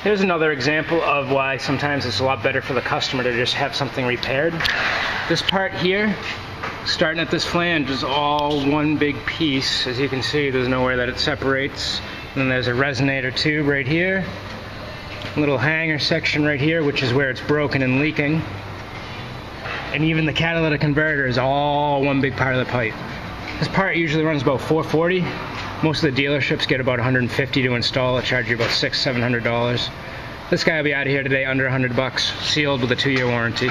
Here's another example of why sometimes it's a lot better for the customer to just have something repaired. This part here, starting at this flange, is all one big piece. As you can see, there's nowhere that it separates. And then there's a resonator tube right here. A little hanger section right here, which is where it's broken and leaking. And even the catalytic converter is all one big part of the pipe. This part usually runs about $440. Most of the dealerships get about $150 to install it, charge you about $600–700. This guy will be out of here today under $100, sealed with a 2-year warranty.